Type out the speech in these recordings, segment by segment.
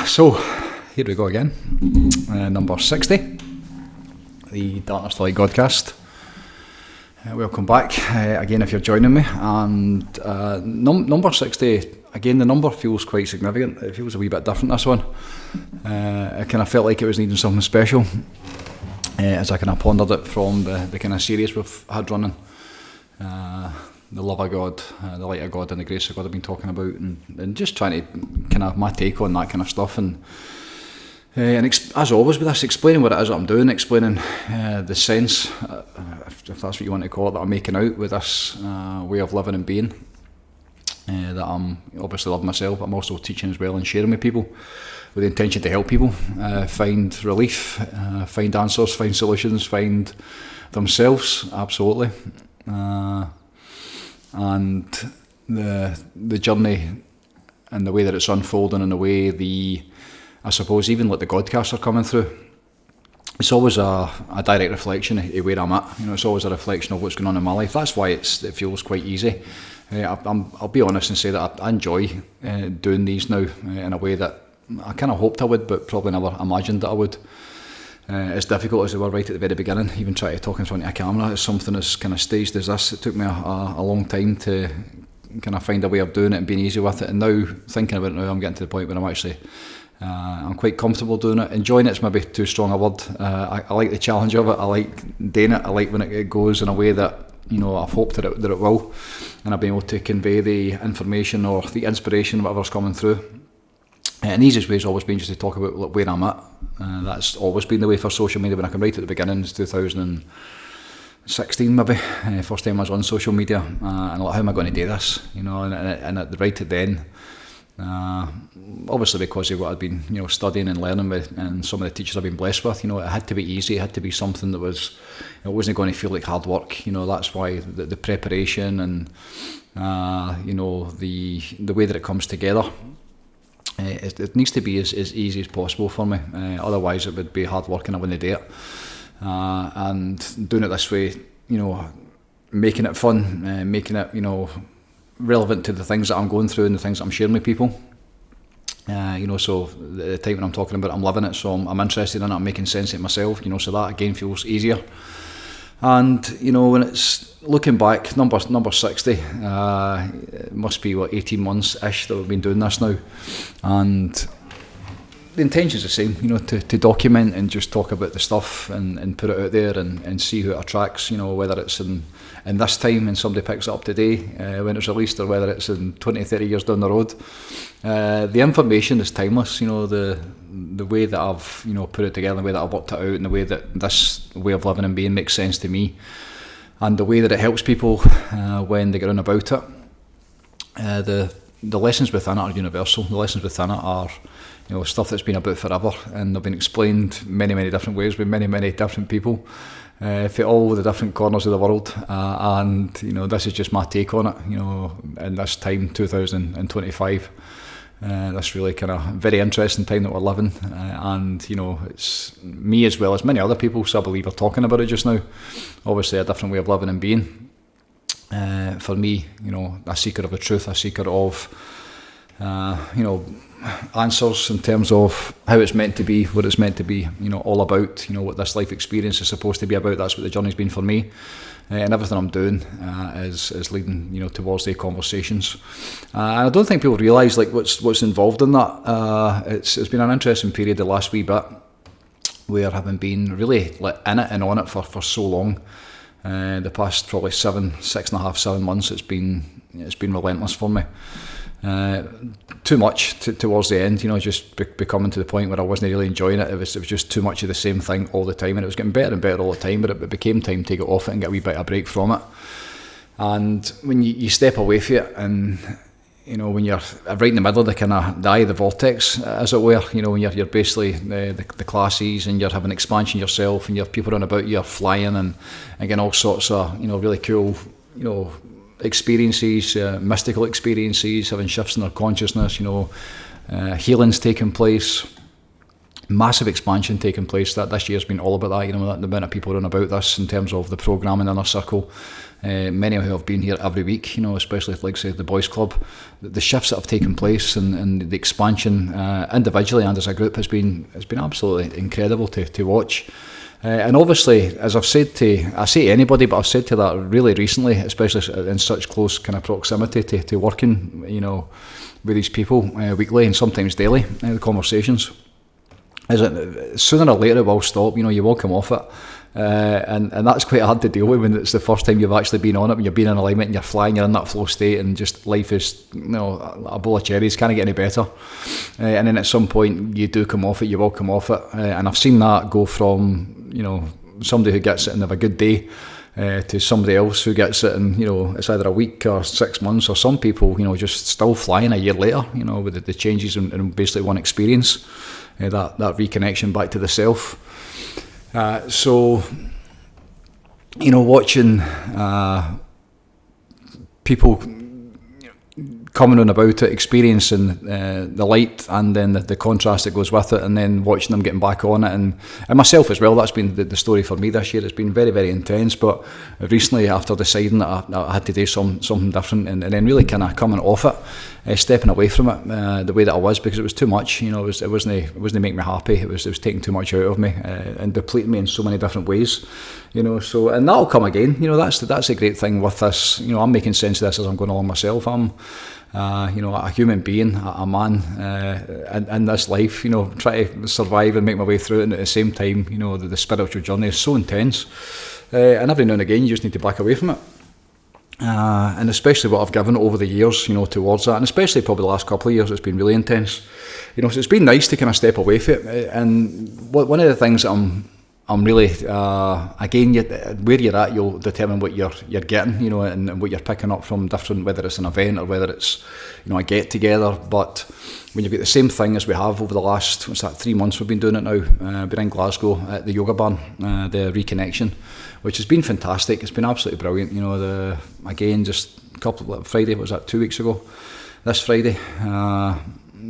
So, here we go again. Number 60, the Darkness to Light Godcast. Welcome back again if you're joining me. And number 60, again, the number feels quite significant. It feels a wee bit different, this one. I kind of felt like it was needing something special as I kind of pondered it from the kind of series we've had running. The love of God, the light of God and the grace of God I've been talking about, and just trying to kind of my take on that kind of stuff, and as always with this, explaining what it is that I'm doing, explaining the sense, if that's what you want to call it, that I'm making out with this way of living and being, that I'm obviously loving myself, but I'm also teaching as well and sharing with people with the intention to help people find relief, find answers, find solutions, find themselves, absolutely. And the journey and the way that it's unfolding and the way I suppose even like the Godcasts are coming through, it's always a direct reflection of where I'm at. It's always a reflection of what's going on in my life. That's why it feels quite easy. I'll be honest and say that I enjoy doing these now in a way that I kind of hoped I would, but probably never imagined that I would. As difficult as they were right at the very beginning, even trying to talk in front of a camera is something as kind of staged as this. It took me a long time to kind of find a way of doing it and being easy with it, and now thinking about it now, I'm getting to the point where I'm actually I'm quite comfortable doing it. Enjoying it's maybe too strong a word. I like the challenge of it. I like doing it. I like when it goes in a way that I've hoped that it will, and I've been able to convey the information or the inspiration, whatever's coming through. And the easiest way has always been just to talk about where I'm at. That's always been the way for social media. When I came right at the beginning, it's 2016 maybe, first time I was on social media, and like, how am I going to do this? And right at then, obviously because of what I'd been studying and learning with, and some of the teachers I've been blessed with, it had to be easy. It had to be something that was, it wasn't going to feel like hard work. That's why the preparation and the way that it comes together. It needs to be as easy as possible for me, otherwise it would be hard work and I wouldn't do it. And doing it this way, making it fun, making it relevant to the things that I'm going through and the things that I'm sharing with people. So the time when I'm talking about it, I'm living it, so I'm interested in it, I'm making sense of it myself, so that again feels easier. And when it's looking back, number 60, it must be 18 months-ish that we've been doing this now, and the intention's the same, to document and just talk about the stuff and put it out there and see who it attracts, whether it's in this time and somebody picks it up today when it's released, or whether it's in 20-30 years down the road. The information is timeless, the way that I've put it together, the way that I've worked it out, and the way that this way of living and being makes sense to me, and the way that it helps people when they get on about it. The lessons within it are universal. The lessons within it are stuff that's been about forever, and they've been explained many different ways with many different people for all the different corners of the world, and this is just my take on it. In this time, 2025, this really kind of very interesting time that we're living, and it's me as well as many other people, so I believe, are talking about it just now. Obviously a different way of living and being. For me, a seeker of the truth, a seeker of answers in terms of how it's meant to be, what it's meant to be, all about, what this life experience is supposed to be about. That's what the journey's been for me, and everything I'm doing is leading, towards the conversations. And I don't think people realise what's involved in that. It's been an interesting period the last wee bit, where having been really in it and on it for so long. The past probably 6.5, 7 months, it's been relentless for me. Too much towards the end, just becoming to the point where I wasn't really enjoying it. It was just too much of the same thing all the time, and it was getting better and better all the time, but it became time to get off it and get a wee bit of a break from it. And when you step away from it, and when you're right in the middle of the kind of the eye of the vortex, as it were, when you're basically the classes, and you're having expansion yourself, and you have people around about you, you're flying, and again all sorts of really cool experiences, mystical experiences, having shifts in their consciousness, healing's taking place, massive expansion taking place. That this year's been all about that. The amount of people around about this in terms of the programming in our circle. Many who have been here every week, especially like say the boys club. The shifts that have taken place and the expansion individually and as a group has been absolutely incredible to watch. And obviously, as I say to anybody, but I've said to that really recently, especially in such close kind of proximity to working, with these people weekly and sometimes daily, the conversations. Is it sooner or later it will stop? You will come off it, and that's quite hard to deal with when it's the first time you've actually been on it. When you've been in alignment and you're flying, you're in that flow state, and just life is a bowl of cherries. Can't get any better. And then at some point you do come off it. You will come off it, and I've seen that go from somebody who gets it and have a good day. To somebody else who gets it in, it's either a week or 6 months, or some people, just still flying a year later, with the changes in basically one experience, that reconnection back to the self. So, watching people coming on about it, experiencing the light and then the contrast that goes with it, and then watching them getting back on it, and myself as well. That's been the story for me this year. It's been very, very intense, but recently, after deciding that I had to do something different, and then really kind of coming off it, stepping away from it the way that I was, because it was too much. It wasn't making me happy. It was taking too much out of me and depleting me in so many different ways. So, and that'll come again. That's a great thing with this. I'm making sense of this as I'm going along myself. I'm a human being, a man in this life, try to survive and make my way through it, and at the same time, the spiritual journey is so intense, and every now and again you just need to back away from it, and especially what I've given over the years, towards that, and especially probably the last couple of years, it's been really intense, so it's been nice to kind of step away from it, and one of the things that I'm really, again, where you're at, you'll determine what you're getting, and what you're picking up from different, whether it's an event or whether it's, a get-together. But when you've got the same thing as we have over the last, 3 months we've been doing it now, been in Glasgow at the yoga barn, the reconnection, which has been fantastic. It's been absolutely brilliant. Again, just a couple of Friday, was that 2 weeks ago? This Friday,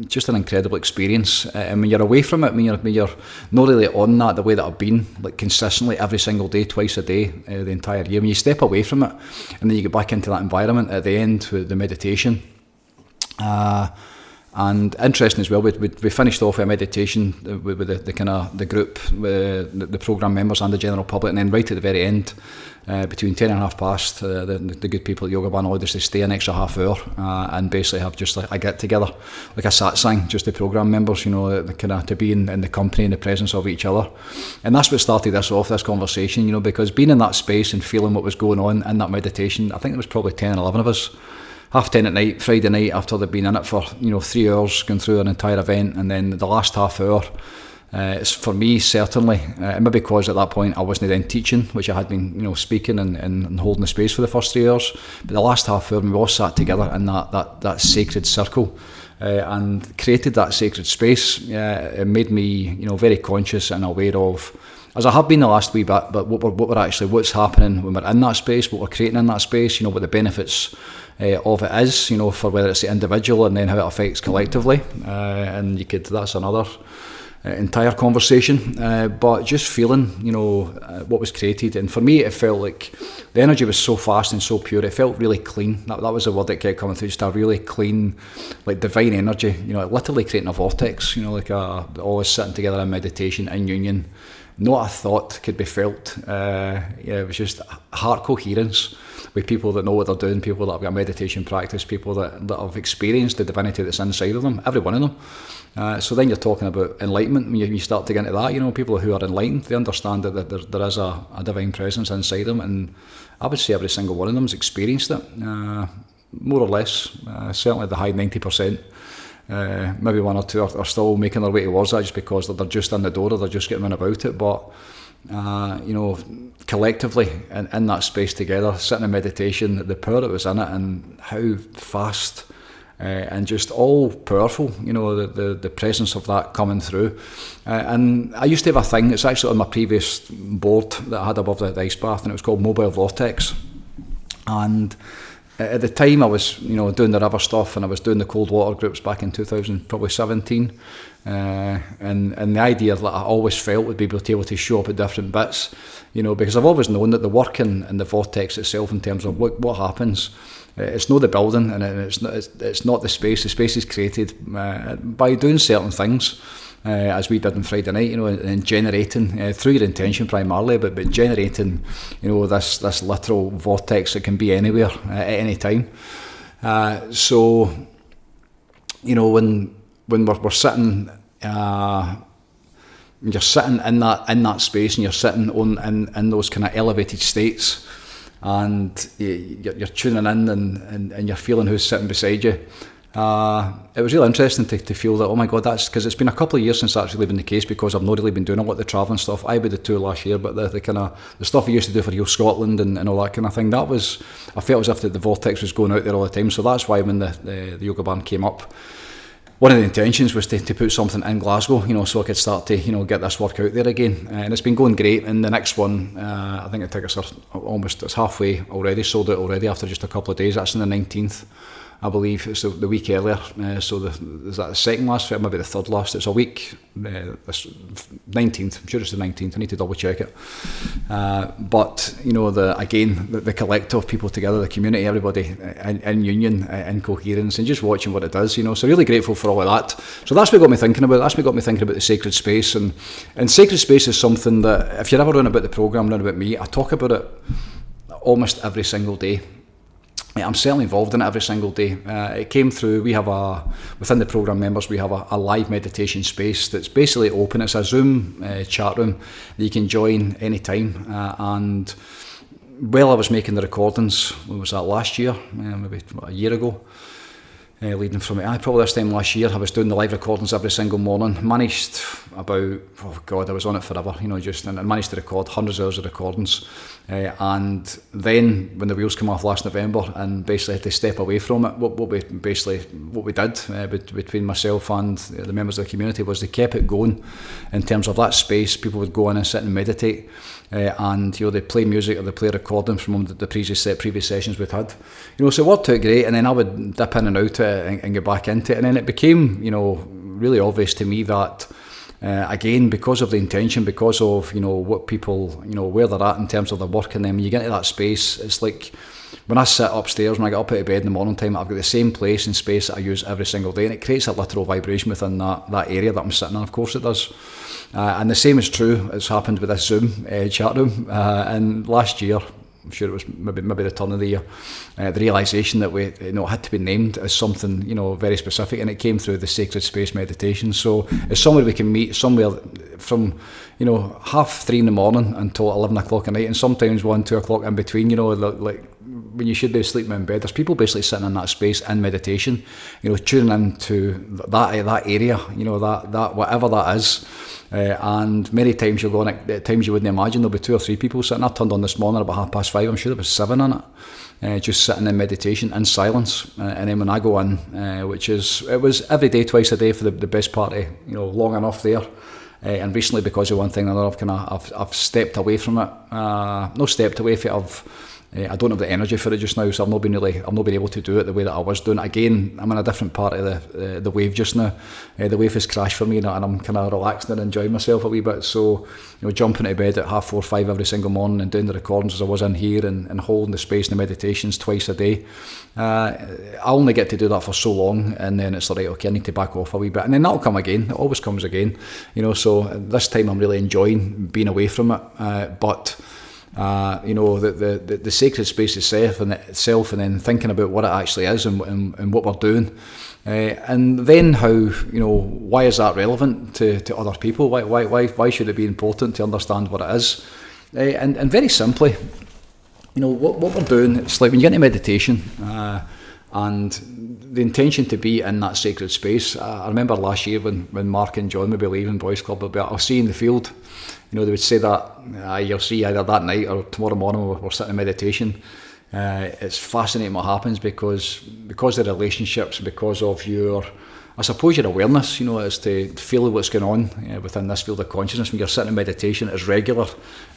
just an incredible experience, and when you're away from it, when you're not really on that the way that I've been, like consistently every single day, twice a day, the entire year, when you step away from it and then you get back into that environment at the end with the meditation, and interesting as well, we finished off a meditation with the kind of the group, the programme members and the general public, and then right at the very end, between 10 and half past, the good people at Yoga Barn allowed us to stay an extra half hour and basically have just like a get together, like a satsang, just the programme members, the kind of to be in the company and the presence of each other. And that's what started this conversation, because being in that space and feeling what was going on in that meditation, I think there was probably 10 and 11 of us, 10:30 at night, Friday night, after they'd been in it for 3 hours, going through an entire event, and then the last half hour, it's for me certainly, maybe because at that point I wasn't then teaching, which I had been speaking and holding the space for the first 3 hours, but the last half hour we all sat together in that sacred circle, and created that sacred space. It made me very conscious and aware of, as I have been the last wee bit, but what's happening when we're in that space, what we're creating in that space, what the benefits of it is, for whether it's the individual and then how it affects collectively, and that's another entire conversation, but just feeling what was created. And for me it felt like the energy was so fast and so pure, it felt really clean. That was the word that kept coming through, just a really clean, like divine energy, literally creating a vortex, like always sitting together in meditation, in union. Not a thought could be felt. It was just heart coherence with people that know what they're doing, people that have got meditation practice, people that have experienced the divinity that's inside of them, every one of them. So then you're talking about enlightenment. When you start to get into that, people who are enlightened, they understand that there is a divine presence inside them, and I would say every single one of them has experienced it, more or less, certainly the high 90%. Maybe one or two are still making their way towards that just because they're just in the door or they're just getting in about it, but collectively in that space together, sitting in meditation, the power that was in it and how fast and just all powerful, the presence of that coming through. And I used to have a thing, it's actually on my previous board that I had above the ice bath, and it was called Mobile Vortex. And at the time I was, doing the river stuff, and I was doing the cold water groups back in 2017. And the idea that I always felt would be able to show up at different bits, because I've always known that the work in the vortex itself, in terms of what happens, it's not the building, and it's not the space. The space is created by doing certain things, as we did on Friday night, and generating through your intention primarily, but generating, this literal vortex that can be anywhere at any time. So, when we're sitting, you're sitting in that space, and you're sitting in those kind of elevated states, and you're tuning in, and you're feeling who's sitting beside you. It was really interesting to feel that, oh my God, that's because it's been a couple of years since that's really been the case, because I've not really been doing a lot of the travelling stuff. I did the tour last year, but the kind of the stuff I used to do for Heal Scotland and all that kind of thing, I felt as if the vortex was going out there all the time. So that's why when the yoga band came up, one of the intentions was to put something in Glasgow, so I could start to, get this work out there again. And it's been going great. And the next one, I think the tickets are it's halfway already, sold out already after just a couple of days. That's on the 19th. I believe it's the week earlier, so is that the second last, maybe the third last? It's a week, 19th, I'm sure it's the 19th, I need to double check it. But, the collective people together, the community, everybody in union, in coherence, and just watching what it does, so really grateful for all of that. So that's what got me thinking about it. That's what got me thinking about the sacred space, and sacred space is something that, if you're ever running about the programme, running about me, I talk about it almost every single day. I'm certainly involved in it every single day. It came through, within the programme members, we have a live meditation space that's basically open. It's a Zoom chat room that you can join anytime. And while I was making the recordings, when was that, last year? Maybe a year ago. Leading from it, probably this time last year, I was doing the live recordings every single morning. Managed I was on it forever, and managed to record hundreds of hours of recordings. And then when the wheels came off last November, and basically had to step away from it, what we did between myself and the members of the community was they kept it going in terms of that space. People would go in and sit and meditate. And they play music, or they play recordings from the previous sessions we'd had. So it worked out great, and then I would dip in and out and get back into it, and then it became really obvious to me that again, because of the intention, because of what people where they're at in terms of their work, and then you get into that space, it's like when I sit upstairs, when I get up out of bed in the morning time, I've got the same place and space that I use every single day, and it creates a literal vibration within that area that I'm sitting in. Of course it does. And the same is true, it's happened with this Zoom chat room. And last year, I'm sure it was maybe the turn of the year, the realisation that we had to be named as something very specific, and it came through the sacred space meditation. So it's somewhere we can meet somewhere from 3:30 in the morning until 11 o'clock at night, and sometimes 1, 2 o'clock in between. Like when you should be sleeping in bed, there's people basically sitting in that space in meditation, tuning into that area, that whatever that is. And many times you'll go on at times you wouldn't imagine there'll be 2 or 3 people sitting. I turned on this morning about 5:30. I'm sure there was 7 in it, just sitting in meditation in silence. And then when I go in, it was every day, twice a day for the best part of long enough there. And recently, because of one thing or another, I've stepped away from it. Not stepped away from it. I don't have the energy for it just now, so I've not been able to do it the way that I was doing it. Again, I'm in a different part of the wave just now. The wave has crashed for me, and I'm kind of relaxing and enjoying myself a wee bit. So, jumping out of bed at 4:30, 5 every single morning and doing the recordings as I was in here, and holding the space and the meditations twice a day. I only get to do that for so long, and then it's like, okay, I need to back off a wee bit, and then that'll come again. It always comes again, So this time I'm really enjoying being away from it, but. The sacred space itself, and then thinking about what it actually is and what we're doing, and then how why is that relevant to other people? Why should it be important to understand what it is? And very simply, what we're doing. It's like when you get into meditation, and the intention to be in that sacred space. I remember last year when Mark and John would be leaving Boys Club, I'll see you in the field. They would say that you'll see either that night or tomorrow morning we're sitting in meditation. It's fascinating what happens because of relationships, because of your I suppose your awareness, is to feel what's going on within this field of consciousness. When you're sitting in meditation as regular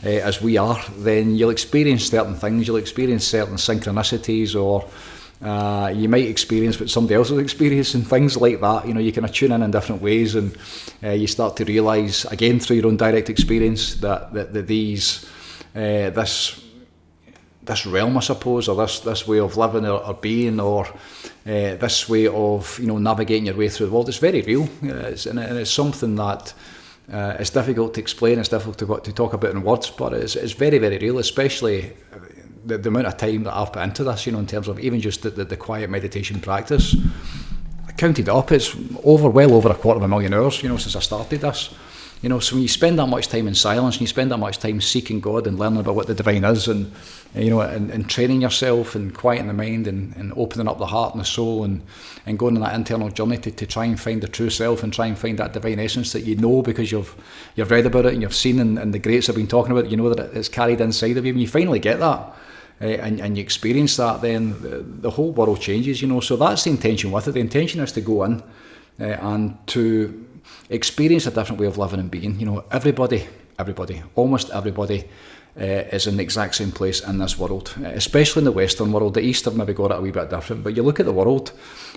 as we are, then you'll experience certain things, you'll experience certain synchronicities, or you might experience what somebody else is experiencing, things like that. You kind of tune in different ways, and you start to realise, again through your own direct experience, that these this realm, I suppose, or this way of living or being, or this way of navigating your way through the world, is very real, and it's something that it's difficult to explain, it's difficult to talk about in words, but it's very, very real, especially the amount of time that I've put into this, in terms of even just the quiet meditation practice. I counted up, it's well over 250,000 hours, since I started this. So when you spend that much time in silence, and you spend that much time seeking God and learning about what the divine is, and and training yourself and quieting the mind and opening up the heart and the soul, and going on that internal journey to try and find the true self and try and find that divine essence that because you've read about it and you've seen and the greats have been talking about it, that it's carried inside of you. When you finally get that and you experience that, then the whole world changes. So that's the intention with it. The intention is to go in and to experience a different way of living and being. Everybody, almost everybody is in the exact same place in this world, especially in the Western world. The East have maybe got it a wee bit different, but you look at the world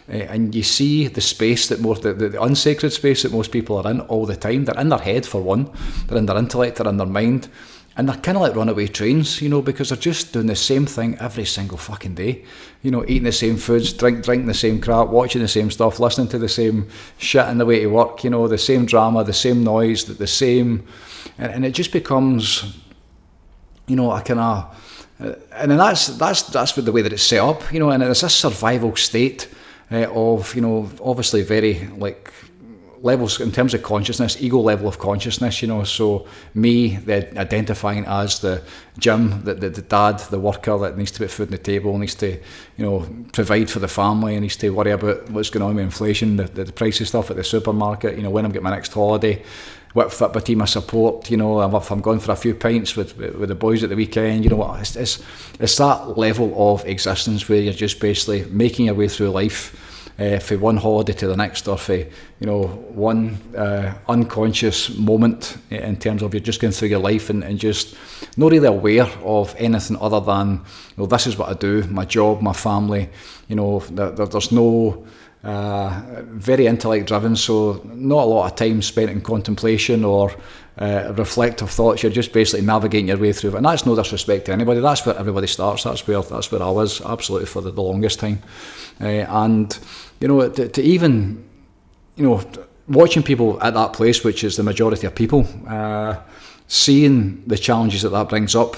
and you see the space that the unsacred space that most people are in all the time. They're in their head, for one, they're in their intellect, they're in their mind, and they're kind of like runaway trains, because they're just doing the same thing every single fucking day. Eating the same foods, drinking the same crap, watching the same stuff, listening to the same shit on the way to work, the same drama, the same noise, the same... And it just becomes, a kind of... and then that's with the way that it's set up, and it's this survival state of, obviously very, levels in terms of consciousness, ego level of consciousness, so me identifying as the Jim, the dad, the worker that needs to put food on the table, needs to provide for the family, and needs to worry about what's going on with inflation, the price of stuff at the supermarket, when I'm getting my next holiday, what Fitbit team I support, if I'm going for a few pints with the boys at the weekend, it's that level of existence where you're just basically making your way through life, for one holiday to the next, or for one unconscious moment in terms of you're just going through your life and just not really aware of anything other than this is what I do, my job, my family. There's no very intellect driven, so not a lot of time spent in contemplation or reflective thoughts. You're just basically navigating your way through it, and that's no disrespect to anybody. That's where everybody starts. That's where I was absolutely for the longest time, and to even watching people at that place, which is the majority of people, seeing the challenges that brings up.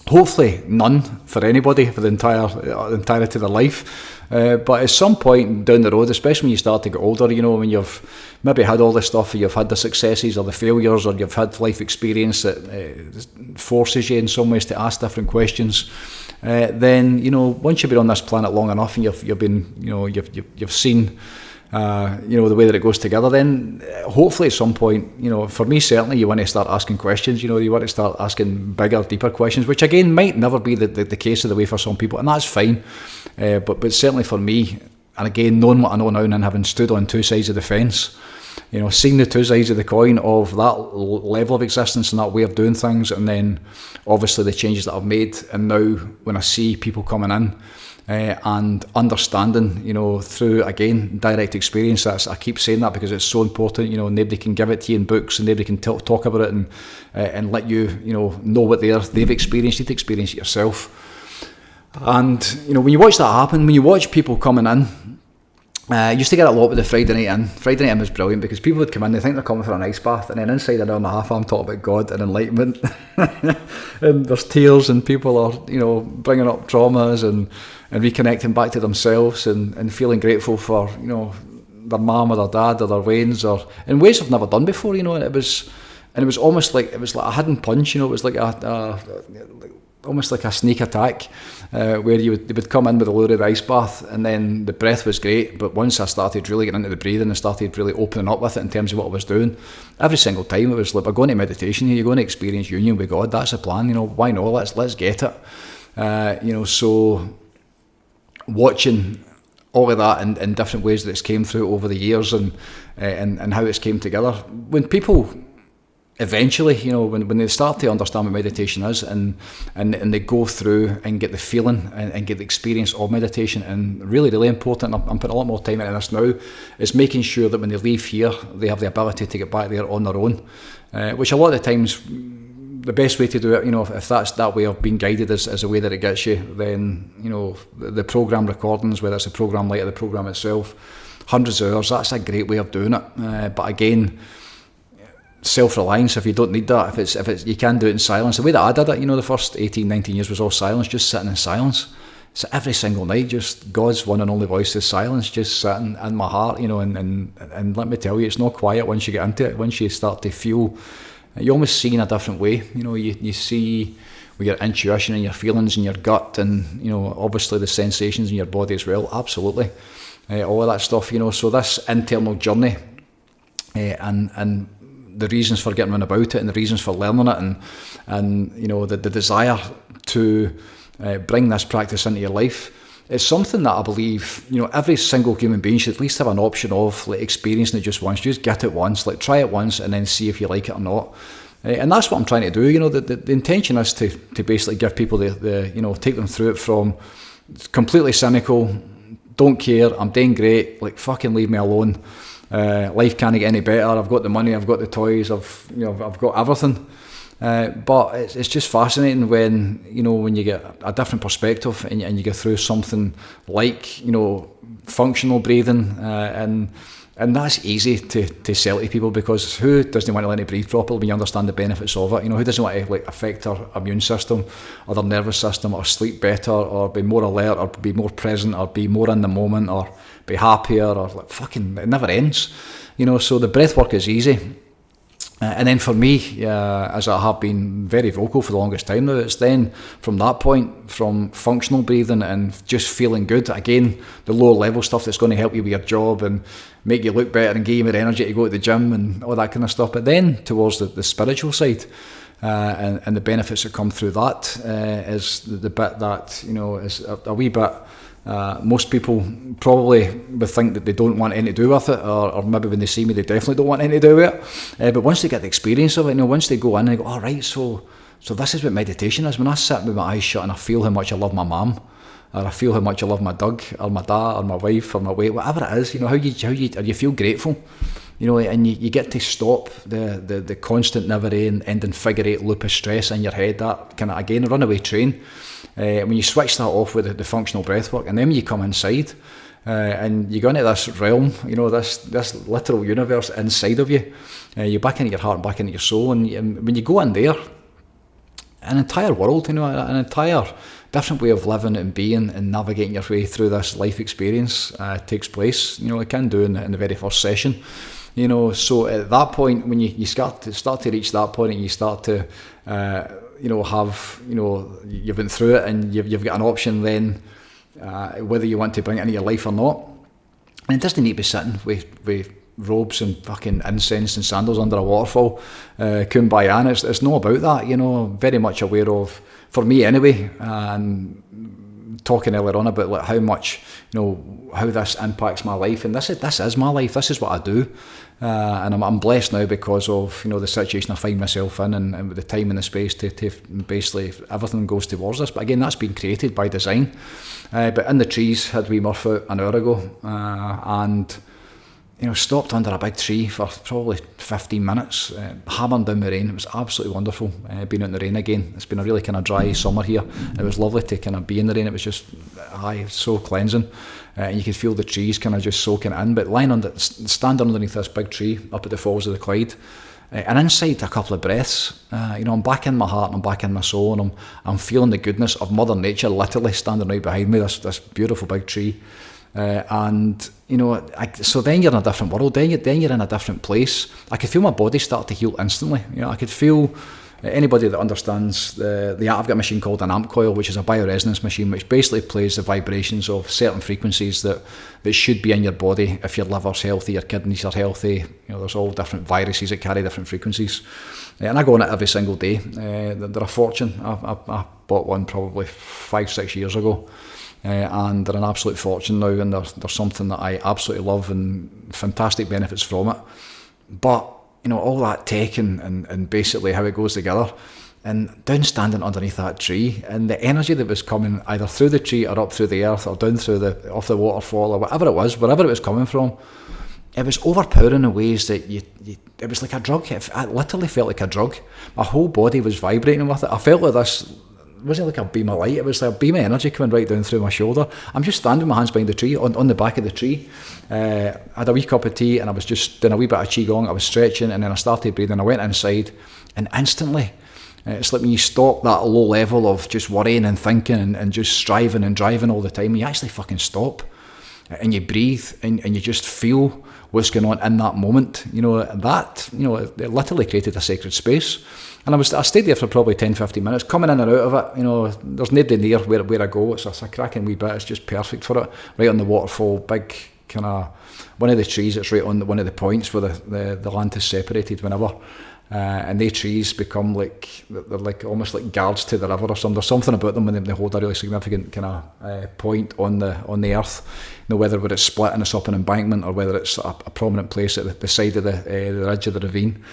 Hopefully none for anybody for the entirety of their life, but at some point down the road, especially when you start to get older, when you've maybe had all this stuff, or you've had the successes or the failures, or you've had life experience that forces you in some ways to ask different questions, then once you've been on this planet long enough and you've seen the way that it goes together, then hopefully at some point, for me certainly, you want to start asking questions, you want to start asking bigger, deeper questions, which again might never be the case of the way for some people, and that's fine, but certainly for me, and again knowing what I know now and having stood on two sides of the fence, seeing the two sides of the coin of that level of existence and that way of doing things, and then obviously the changes that I've made, and now when I see people coming in, and understanding, through, again, direct experience. I keep saying that because it's so important. Nobody can give it to you in books, and nobody can talk about it and let you, know what they've experienced. You need to experience it yourself. And, when you watch that happen, when you watch people coming in, I used to get a lot with the Friday night in. Friday night in was brilliant because people would come in, they think they're coming for an ice bath, and then inside an hour and a half I'm talking about God and enlightenment. And there's tears, and people are, bringing up traumas and reconnecting back to themselves and feeling grateful for, their mum or their dad or their wains, or in ways I've never done before, and it was almost like a hidden punch, it was like almost like a sneak attack, where they would come in with a loaded ice bath, and then the breath was great, but once I started really getting into the breathing and started really opening up with it in terms of what I was doing, every single time it was like, we're going to meditation here, you're going to experience union with God, that's the plan, why not, let's get it, so watching all of that in different ways that it's came through over the years, and how it's came together. When people eventually, when they start to understand what meditation is, and they go through and get the feeling and get the experience of meditation, and really, really important, I'm putting a lot more time into this now, is making sure that when they leave here, they have the ability to get back there on their own, which a lot of the times, the best way to do it, if that's that way of being guided is a way that it gets you, then, the program recordings, whether it's a program like the program itself, hundreds of hours, that's a great way of doing it. But again, self-reliance, if you don't need that, if it's you can do it in silence. The way that I did it, the first 18, 19 years was all silence, just sitting in silence. So every single night, just God's one and only voice is silence, just sitting in my heart, and let me tell you, it's not quiet once you get into it. Once you start to feel, you almost see in a different way. You see with your intuition and your feelings and your gut, and obviously the sensations in your body as well. Absolutely, all of that stuff. So this internal journey, and the reasons for getting around about it, and the reasons for learning it, and the desire to bring this practice into your life, it's something that I believe every single human being should at least have an option of experiencing it just once. Just get it once, try it once, and then see if you like it or not. And that's what I'm trying to do. The intention is to basically give people the take them through it from completely cynical, don't care, I'm doing great, fucking leave me alone. Life can't get any better. I've got the money, I've got the toys, I've got everything. But it's just fascinating when you get a different perspective, and you get through something like functional breathing, and that's easy to sell to people, because who doesn't want to learn to breathe properly when you understand the benefits of it? Who doesn't want to affect their immune system or their nervous system, or sleep better, or be more alert, or be more present, or be more in the moment, or be happier, or fucking, it never ends. So the breath work is easy. And then for me, as I have been very vocal for the longest time now, it's then from that point, from functional breathing and just feeling good, again, the lower level stuff that's going to help you with your job and make you look better and give you more energy to go to the gym and all that kind of stuff. But then towards the spiritual side, and the benefits that come through that, is the bit that, is a wee bit. Most people probably would think that they don't want anything to do with it, or maybe when they see me, they definitely don't want anything to do with it. But once they get the experience of it, once they go in and they go, all right, so this is what meditation is. When I sit with my eyes shut and I feel how much I love my mum, or I feel how much I love my dog, or my dad, or my wife, or my weight, whatever it is, how you feel grateful, and you get to stop the constant, never-ending figure eight loop of stress in your head, that kind of, again, a runaway train. When you switch that off with the functional breath work, and then when you come inside, and you go into this realm, this literal universe inside of you, you're back into your heart and back into your soul, and when you go in there, an entire world, an entire different way of living and being and navigating your way through this life experience takes place. It can do in the very first session. So at that point, when you start to reach that point, and you start to you've been through it, and you've got an option then, whether you want to bring it into your life or not. And it doesn't need to be sitting with robes and fucking incense and sandals under a waterfall, kumbaya. And it's not about that, very much aware of, for me anyway, and talking earlier on about how much, how this impacts my life, and this is my life, this is what I do, and I'm blessed now because of the situation I find myself in, and with the time and the space to basically everything goes towards this. But again, that's been created by design. But in the trees had we Murph out an hour ago, and stopped under a big tree for probably 15 minutes, hammering down the rain. It was absolutely wonderful being out in the rain again. It's been a really kind of dry summer here. It was lovely to kind of be in the rain. It was just so cleansing. And you could feel the trees kind of just soaking in. But standing underneath this big tree up at the Falls of the Clyde, and inside a couple of breaths, I'm back in my heart and I'm back in my soul, and I'm feeling the goodness of Mother Nature literally standing right behind me, this beautiful big tree. So then you're in a different world, then you're in a different place. I could feel my body start to heal instantly. I could feel, anybody that understands I've got a machine called an amp coil, which is a bioresonance machine, which basically plays the vibrations of certain frequencies that should be in your body. If your liver's healthy, your kidneys are healthy, there's all different viruses that carry different frequencies. And I go on it every single day. They're a fortune. I bought one probably 5-6 years ago. and they're an absolute fortune now, and they're something that I absolutely love and fantastic benefits from it. But all that tech and basically how it goes together, and down standing underneath that tree, and the energy that was coming either through the tree or up through the earth or down through off the waterfall or whatever it was, wherever it was coming from, it was overpowering in ways that it was like a drug. It literally felt like a drug. My whole body was vibrating with it. I felt like this, wasn't like a beam of light, it was like a beam of energy coming right down through my shoulder. I'm just standing with my hands behind the tree, on the back of the tree. I had a wee cup of tea and I was just doing a wee bit of qigong. I was stretching and then I started breathing. I went inside and instantly, it's like when you stop that low level of just worrying and thinking and just striving and driving all the time, you actually fucking stop and you breathe and you just feel what's going on in that moment. It literally created a sacred space. And I stayed there for probably 10-15 minutes, coming in and out of it. There's nobody near where I go. It's a cracking wee bit. It's just perfect for it. Right on the waterfall, big kind of one of the trees that's right on one of the points where the land is separated whenever. And they trees become they're like almost like guards to the river or something. There's something about them when they hold a really significant kind of point on the earth. Whether it's split and it's up an embankment or whether it's a prominent place at the side of the ridge of the ravine.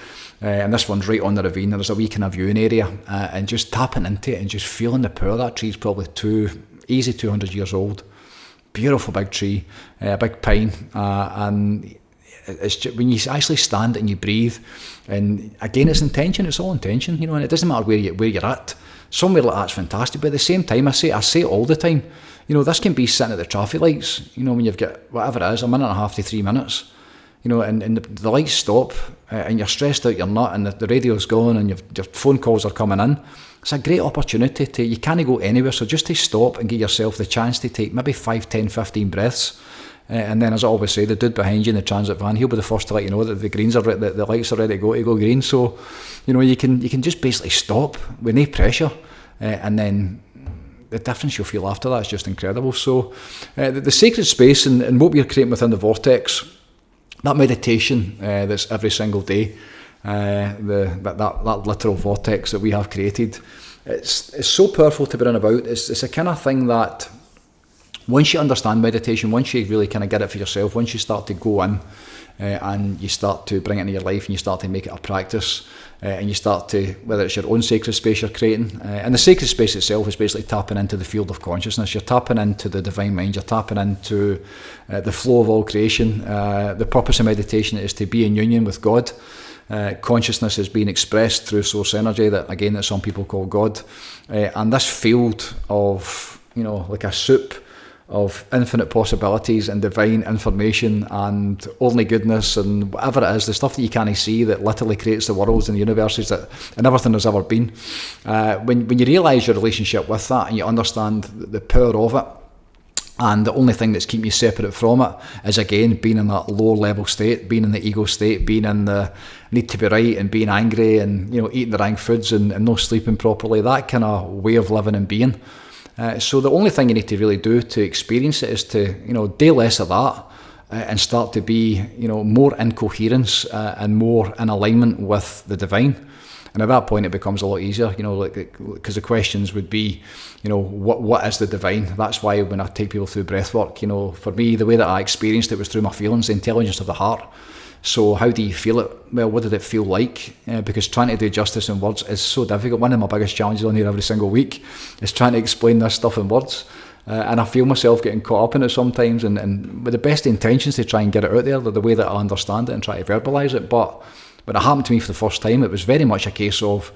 And this one's right on the ravine, and there's a wee kind of viewing area, and just tapping into it and just feeling the power. That tree's probably 200 years old. Beautiful big tree, a big pine, and it's just, when you actually stand and you breathe, and again it's intention, it's all intention, and it doesn't matter where you're at. Somewhere like that's fantastic, but at the same time I say it all the time, this can be sitting at the traffic lights, when you've got whatever it is, a minute and a half to 3 minutes, and the lights stop, and you're stressed out, you're not, and the radio's going, and your phone calls are coming in. It's a great opportunity you can't go anywhere, so just to stop and give yourself the chance to take maybe 5, 10, 15 breaths. And then, as I always say, the dude behind you in the transit van, he'll be the first to let you know that the lights are ready to go green. So, you can just basically stop with no pressure, and then the difference you'll feel after that is just incredible. So, the sacred space and what we're creating within the vortex, that meditation that's every single day, that literal vortex that we have created, it's so powerful to bring about. It's a kind of thing that, once you understand meditation, once you really kind of get it for yourself, once you start to go in and you start to bring it into your life and you start to make it a practice, and you start to, whether it's your own sacred space you're creating, and the sacred space itself is basically tapping into the field of consciousness. You're tapping into the divine mind, you're tapping into the flow of all creation. The purpose of meditation is to be in union with God. Consciousness is being expressed through source energy, that some people call God, and this field of, like a soup of infinite possibilities and divine information and only goodness and whatever it is, the stuff that you can't see that literally creates the worlds and the universes and everything there's ever been. When you realise your relationship with that and you understand the power of it, and the only thing that's keeping you separate from it is, again, being in that low level state, being in the ego state, being in the need to be right and being angry and eating the wrong foods and not sleeping properly, that kind of way of living and being. So the only thing you need to really do to experience it is to, do less of that and start to be, more in coherence and more in alignment with the divine. And at that point, it becomes a lot easier, because the questions would be, what is the divine? That's why when I take people through breath work, for me, the way that I experienced it was through my feelings, the intelligence of the heart. So how do you feel it? Well, what did it feel like? Because trying to do justice in words is so difficult. One of my biggest challenges on here every single week is trying to explain this stuff in words. And I feel myself getting caught up in it sometimes, and with the best intentions to try and get it out there, the way that I understand it and try to verbalise it. But when it happened to me for the first time, it was very much a case of,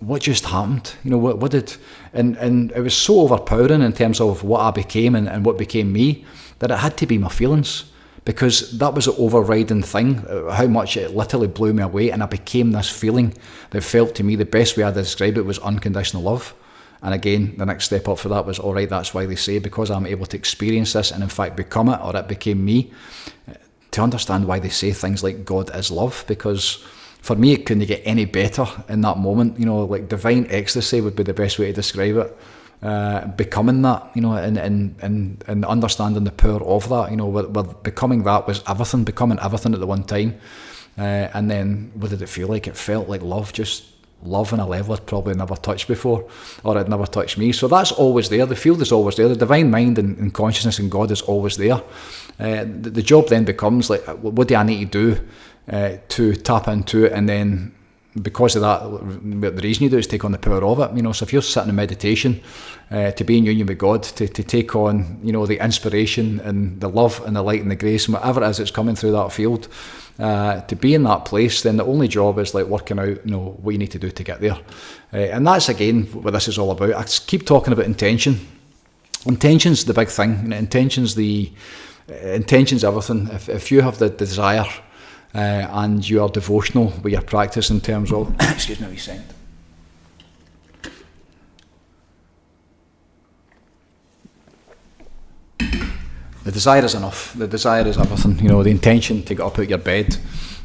what just happened? What did... And it was so overpowering in terms of what I became and what became me, that it had to be my feelings. Because that was an overriding thing, how much it literally blew me away, and I became this feeling that felt to me, the best way I describe it was unconditional love. And again, the next step up for that was, all right, that's why they say, because I'm able to experience this and in fact become it, or it became me, to understand why they say things like God is love. Because for me, it couldn't get any better in that moment. Like divine ecstasy would be the best way to describe it. Becoming that, and understanding the power of that, with becoming that was everything, becoming everything at the one time. And then what did it feel like? It felt like love just love on a level I'd probably never touched before, or had never touched me. So that's always there. The field is always there. The divine mind and consciousness and God is always there. The job then becomes like, what do I need to do to tap into it? And then because of that, the reason you do is take on the power of it. So if you're sitting in meditation, to be in union with God, to take on, the inspiration and the love and the light and the grace and whatever it is that's coming through that field, to be in that place, then the only job is like working out, what you need to do to get there. And that's again what this is all about. I keep talking about intention. Intention's the big thing. Intention's everything. If you have the desire and you are devotional with your practice in terms of excuse me, we second. The desire is enough. The desire is everything. The intention to get up out of your bed,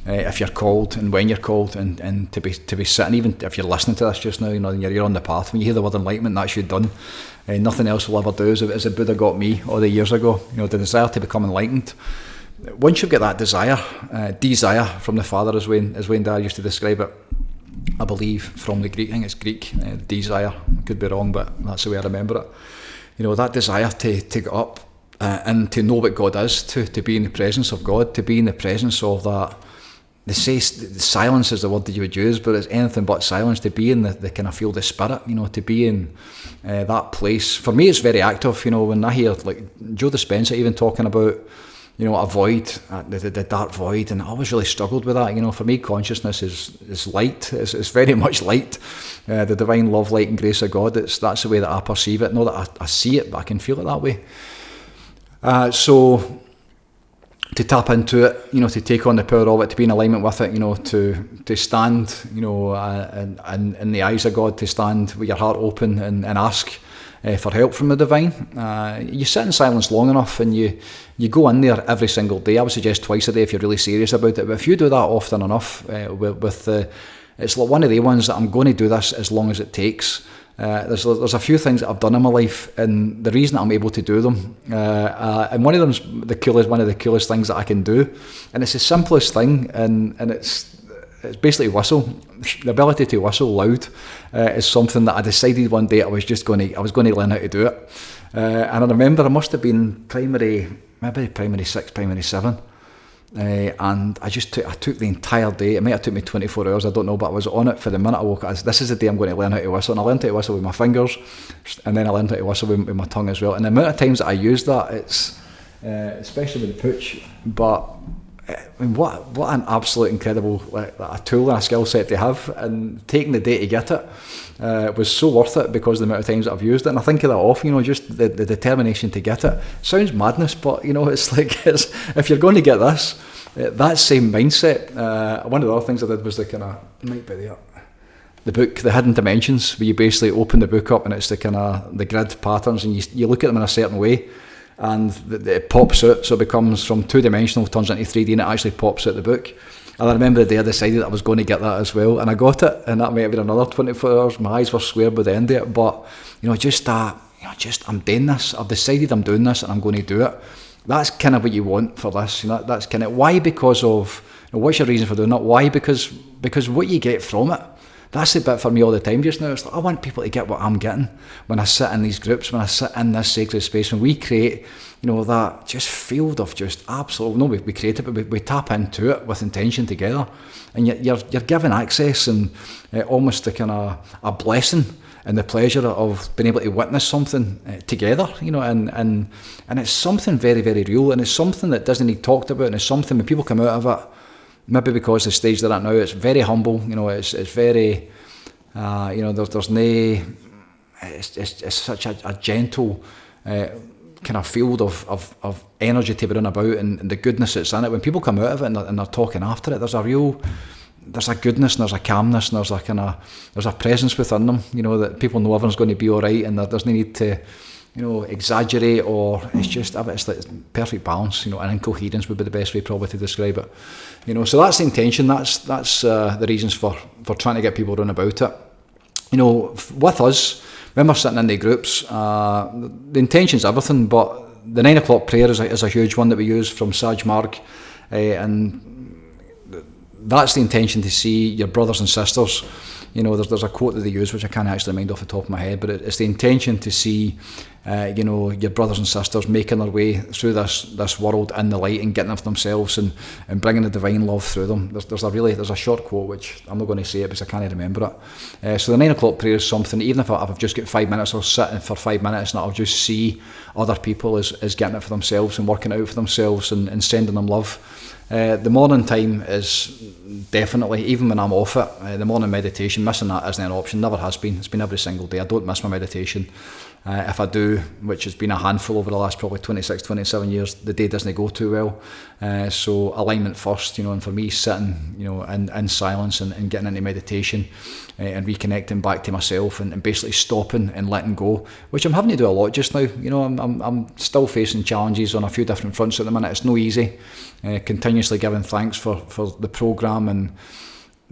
if you're called and when you're called, and to be sitting, even if you're listening to this just now, you're on the path. When you hear the word enlightenment, that's you done. Nothing else will ever do. As the Buddha got me all the years ago, the desire to become enlightened. Once you've got that desire from the Father, as Wayne Dyer used to describe it, I believe, from the Greek, I think it's Greek, desire, I could be wrong, but that's the way I remember it. That desire to get up and to know what God is, to be in the presence of God, to be in the presence of that. They say silence is the word that you would use, but it's anything but silence. To be in the kind of field of spirit, to be in that place. For me, it's very active. When I hear like Joe Dispenza even talking about, a void, the dark void, and I always really struggled with that. For me, consciousness is light. It's very much light. The divine love, light, and grace of God. That's the way that I perceive it. Not that I see it, but I can feel it that way. So to tap into it, to take on the power of it, to be in alignment with it, to stand, and in the eyes of God, to stand with your heart open and ask for help from the divine. You sit in silence long enough and you go in there every single day. I would suggest twice a day if you're really serious about it, but if you do that often enough, it's like one of the ones that I'm going to do this as long as it takes. There's a few things that I've done in my life, and the reason I'm able to do them, and one of them's one of the coolest things that I can do, and it's the simplest thing, and it's basically whistle. The ability to whistle loud is something that I decided one day I was going to learn how to do it. And I remember I must have been primary 6, primary 7. And I took the entire day. It might have took me 24 hours, I don't know, but I was on it for the minute I woke up. This is the day I'm going to learn how to whistle. And I learned how to whistle with my fingers, and then I learned how to whistle with my tongue as well. And the amount of times that I used that, it's especially with the pooch, but I mean, what an absolute incredible a tool and a skill set to have, and taking the day to get it was so worth it because of the amount of times that I've used it. And I think of that often, just the determination to get it. Sounds madness, but it's like if you're going to get this, that same mindset. One of the other things I did was it might be there, the book, The Hidden Dimensions, where you basically open the book up and it's the grid patterns, and you look at them in a certain way. And it pops out, so it becomes from 2-dimensional, turns into 3D, and it actually pops out the book. And I remember the day I decided I was going to get that as well, and I got it, and that might have been another 24 hours. My eyes were square by the end of it, but I'm doing this. I've decided I'm doing this, and I'm going to do it. That's kind of what you want for this. That's kind of why, because of what's your reason for doing it? Why? Because what you get from it. That's the bit for me all the time just now. It's like, I want people to get what I'm getting when I sit in these groups, when I sit in this sacred space, when we create, that just field of just absolute, we create it, but we tap into it with intention together. And you're given access and almost a kind of a blessing and the pleasure of being able to witness something together, and it's something very, very real, and it's something that doesn't need talked about, and it's something when people come out of it, maybe because the stage they're at now, it's very humble. It's very, there's no. It's such a gentle kind of field of energy to be run about, and the goodness that's in it. When people come out of it and they're talking after it, there's a goodness and there's a calmness and there's a presence within them. That people know everyone's going to be all right, and there doesn't need to. Exaggerate, or it's like perfect balance, and incoherence would be the best way probably to describe it. So that's the intention. That's the reasons for trying to get people run about it. With us, when we're sitting in the groups, the intention's everything, but the 9 o'clock prayer is a huge one that we use from Saj Marg, and that's the intention to see your brothers and sisters, there's a quote that they use which I can't actually mind off the top of my head, but it's the intention to see your brothers and sisters making their way through this world in the light and getting it for themselves and bringing the divine love through them. There's a short quote which I'm not going to say it because I can't remember it. So the 9 o'clock prayer is something, even if I've just got 5 minutes, I'll sit for 5 minutes and I'll just see other people as getting it for themselves and working it out for themselves and sending them love. The morning time is definitely, even when I'm off it, the morning meditation, missing that isn't an option, never has been. It's been every single day. I don't miss my meditation. If I do, which has been a handful over the last probably 26, 27 years, the day doesn't go too well. So alignment first, and for me sitting, in silence and getting into meditation and reconnecting back to myself and basically stopping and letting go, which I'm having to do a lot just now. I'm still facing challenges on a few different fronts at the minute. It's no easy. Continuously giving thanks for the programme, and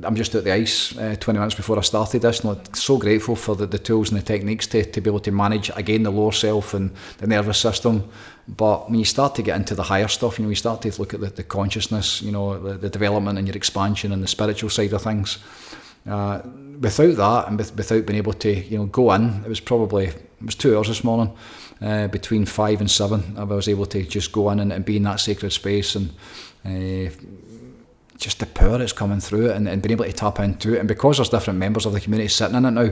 I'm just at the ice 20 minutes before I started this, and I'm so grateful for the tools and the techniques to be able to manage, again, the lower self and the nervous system. But when you start to get into the higher stuff, you start to look at the consciousness, the development and your expansion and the spiritual side of things. Without that, and without being able to go in, it was 2 hours this morning, between 5 and 7, I was able to just go in and be in that sacred space, and just the power that's coming through it and being able to tap into it. And because there's different members of the community sitting in it now,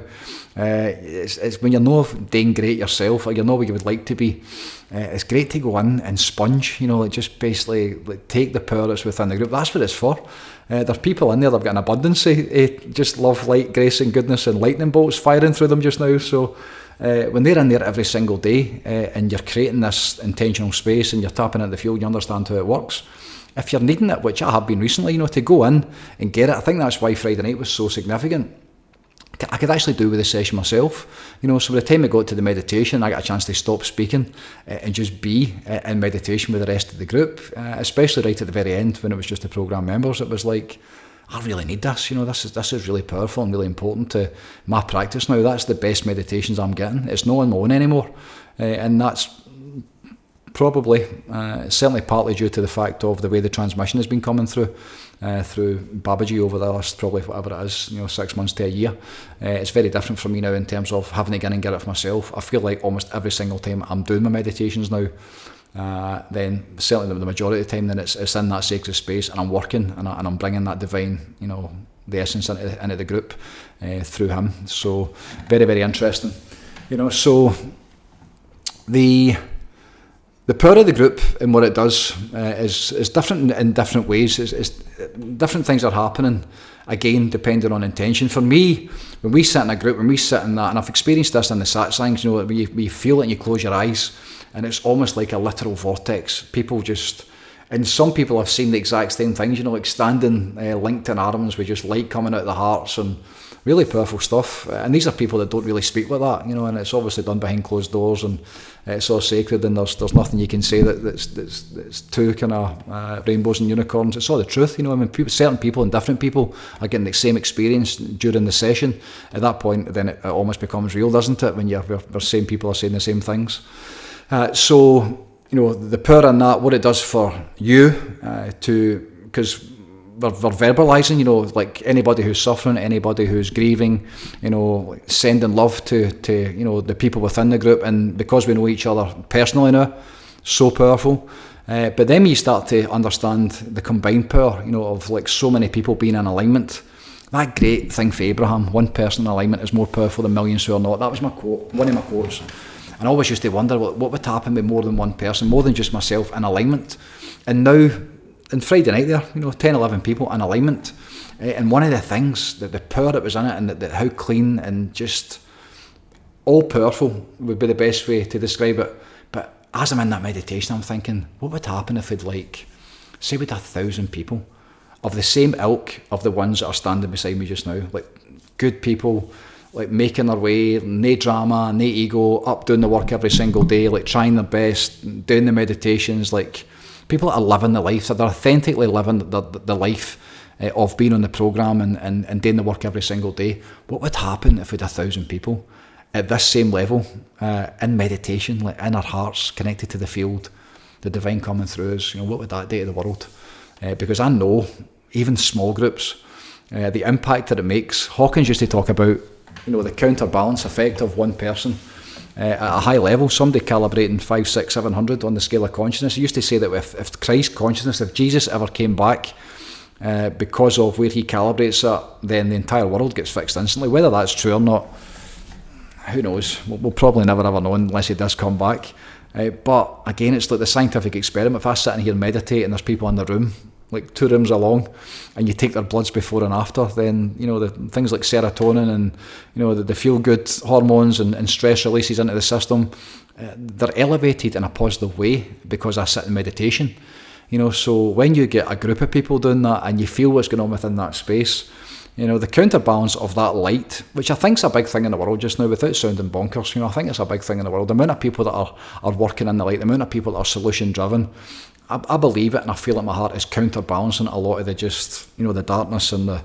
it's when you're not doing great yourself, or you're not where you would like to be, it's great to go in and sponge, just basically take the power that's within the group. That's what it's for. There's people in there that have got an abundance of just love, light, grace and goodness and lightning bolts firing through them just now. So when they're in there every single day and you're creating this intentional space and you're tapping into the field, you understand how it works. If you're needing it, which I have been recently, to go in and get it, I think that's why Friday night was so significant. I could actually do with the session myself, so by the time I got to the meditation, I got a chance to stop speaking and just be in meditation with the rest of the group, especially right at the very end when it was just the programme members. It was like, I really need this, this is really powerful and really important to my practice now. That's the best meditations I'm getting. It's not on my own anymore, and that's probably, certainly partly due to the fact of the way the transmission has been coming through Babaji over the last probably whatever it is, 6 months to a year. It's very different for me now in terms of having to get in and get it for myself. I feel like almost every single time I'm doing my meditations now, then certainly the majority of the time, then it's in that sacred space and I'm working and I'm bringing that divine, the essence into the group through him. So very, very interesting. So the power of the group and what it does is different in different ways. It's different things are happening, again, depending on intention. For me, when we sit in a group, when we sit in that, and I've experienced this in the satsangs, where you feel it and you close your eyes, and it's almost like a literal vortex. People just, and some people have seen the exact same things, like standing linked in arms with just light coming out of the hearts and really powerful stuff. And these are people that don't really speak like that, and it's obviously done behind closed doors and it's all sacred, and there's nothing you can say that's too kind of rainbows and unicorns. It's all the truth, certain people and different people are getting the same experience during the session. At that point, then it almost becomes real, doesn't it, when the same people are saying the same things. So the power in that, what it does for you, because we're verbalising, like anybody who's suffering, anybody who's grieving, sending love to the people within the group, and because we know each other personally now, so powerful. But then you start to understand the combined power, of like so many people being in alignment. That great thing for Abraham, one person in alignment is more powerful than millions who are not. That was my quote, one of my quotes. And I always used to wonder what would happen with more than one person, more than just myself in alignment. And now, on Friday night there, 10, 11 people in alignment. And one of the things, the power that was in it, and how clean and just all powerful would be the best way to describe it. But as I'm in that meditation, I'm thinking, what would happen if say we'd 1,000 people of the same ilk of the ones that are standing beside me just now, like good people, like making their way, no drama, no ego, up doing the work every single day, like trying their best, doing the meditations, like people that are living the life, that they're authentically living the life of being on the programme and doing the work every single day. What would happen if we had 1,000 people at this same level in meditation, like in our hearts, connected to the field, the divine coming through us? What would that do to the world? Because I know even small groups, the impact that it makes. Hawkins used to talk about, the counterbalance effect of one person at a high level, somebody calibrating 500, 600, 700 on the scale of consciousness. He used to say that if Christ consciousness, if Jesus ever came back because of where he calibrates it, then the entire world gets fixed instantly. Whether that's true or not, who knows? We'll probably never ever know unless he does come back. But again, it's like the scientific experiment. If I sit in here and meditate and there's people in the room, like 2 rooms along, and you take their bloods before and after, then the things like serotonin and the feel good hormones and stress releases into the system, they're elevated in a positive way because I sit in meditation. So when you get a group of people doing that and you feel what's going on within that space, the counterbalance of that light, which I think is a big thing in the world just now, without sounding bonkers, I think it's a big thing in the world. The amount of people that are working in the light, the amount of people that are solution driven, I believe it, and I feel it in my heart, is counterbalancing a lot of the the darkness and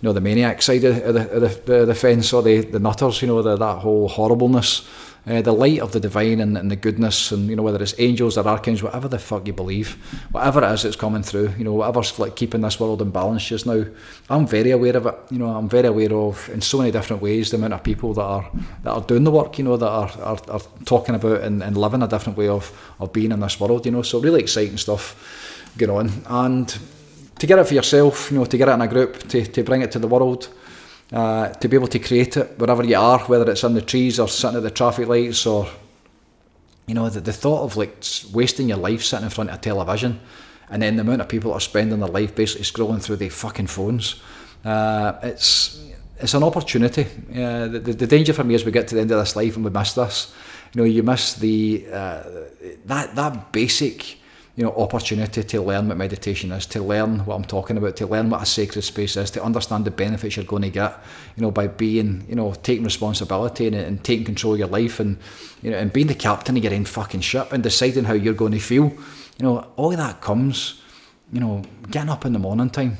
the maniac side of the fence, or the nutters, that whole horribleness. The light of the divine and the goodness, and whether it's angels or archangels, whatever the fuck you believe, whatever it is that's coming through, whatever's like keeping this world in balance just now, I'm very aware of it. I'm very aware of, in so many different ways, the amount of people that are doing the work, that are talking about and living a different way of being in this world. So really exciting stuff going on, and to get it for yourself, to get it in a group, to bring it to the world. To be able to create it wherever you are, whether it's in the trees or sitting at the traffic lights, or the thought of like wasting your life sitting in front of a television, and then the amount of people that are spending their life basically scrolling through their fucking phones, it's an opportunity. The danger for me is we get to the end of this life and we miss this. You miss that basic opportunity to learn what meditation is, to learn what I'm talking about, to learn what a sacred space is, to understand the benefits you're going to get, by being, taking responsibility and taking control of your life, and and being the captain of your own fucking ship and deciding how you're going to feel. All of that comes, getting up in the morning time,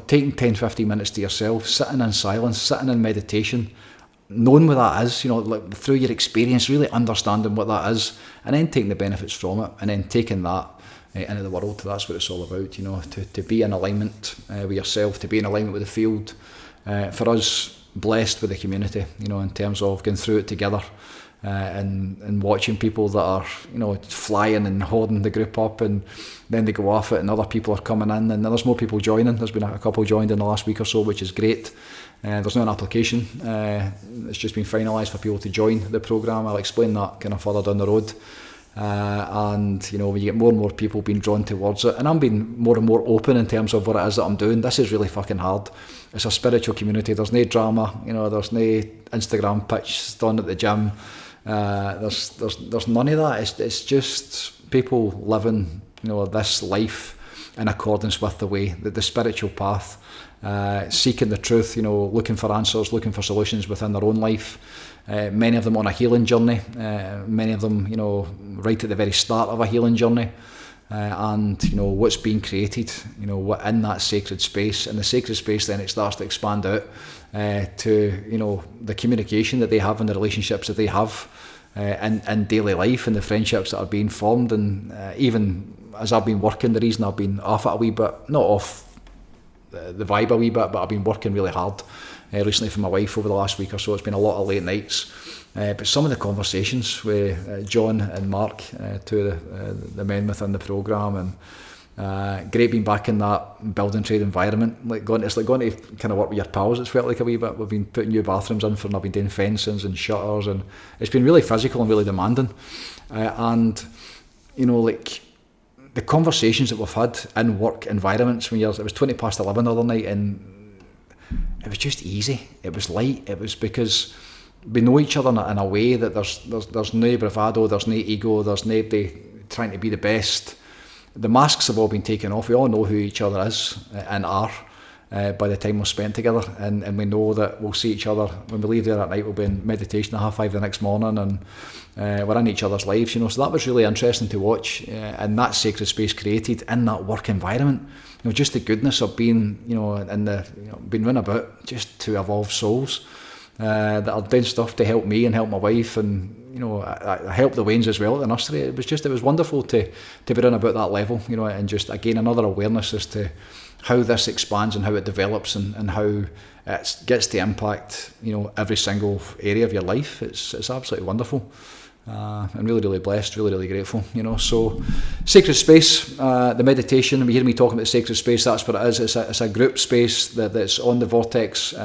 taking 10, 15 minutes to yourself, sitting in silence, sitting in meditation, knowing what that is, like through your experience, really understanding what that is, and then taking the benefits from it, and then taking that into the world. That's what it's all about, to be in alignment with yourself, to be in alignment with the field. For us, blessed with the community, in terms of going through it together, and watching people that are, flying and holding the group up, and then they go off it, and other people are coming in, and there's more people joining. There's been a couple joined in the last week or so, which is great. There's no an application. It's just been finalised for people to join the programme. I'll explain that kind of further down the road. And when you get more and more people being drawn towards it, and I'm being more and more open in terms of what it is that I'm doing. This is really fucking hard. It's a spiritual community. There's no drama. There's no Instagram pitch done at the gym. There's none of that. It's just people living this life in accordance with the way, the spiritual path, seeking the truth, looking for answers, looking for solutions within their own life. Many of them on a healing journey, many of them, right at the very start of a healing journey, and what's being created, what in that sacred space. And the sacred space, then it starts to expand out to the communication that they have and the relationships that they have in daily life, and the friendships that are being formed. And even as I've been working, the reason I've been off it a wee bit, not off the vibe a wee bit, but I've been working really hard recently for my wife over the last week or so. It's been a lot of late nights, but some of the conversations with John and Mark, two of the men within the programme, and great being back in that building trade environment. It's like going to kind of work with your pals. It's felt like a wee bit. We've been putting new bathrooms in for, and I've been doing fencings and shutters, and it's been really physical and really demanding. And the conversations that we've had in work environments, it was 11:20 the other night, and it was just easy. It was light. It was because we know each other in a way that there's no bravado, there's no ego, there's nobody trying to be the best. The masks have all been taken off. We all know who each other is and are by the time we've spent together, and we know that we'll see each other when we leave there at night. We'll be in meditation at 5:30 the next morning, and we're in each other's lives, so that was really interesting to watch, and that sacred space created in that work environment. Just the goodness of being, in the, being run about just to evolve souls that are doing stuff to help me and help my wife, and I help the Waynes as well at the nursery. It was wonderful to be run about that level, and just again another awareness as to how this expands and how it develops and how it gets to impact, every single area of your life. It's absolutely wonderful. I'm really, really blessed, really, really grateful, So, Sacred Space, the meditation, and you hear me talking about Sacred Space, that's what it is. It's a group space that's on the Vortex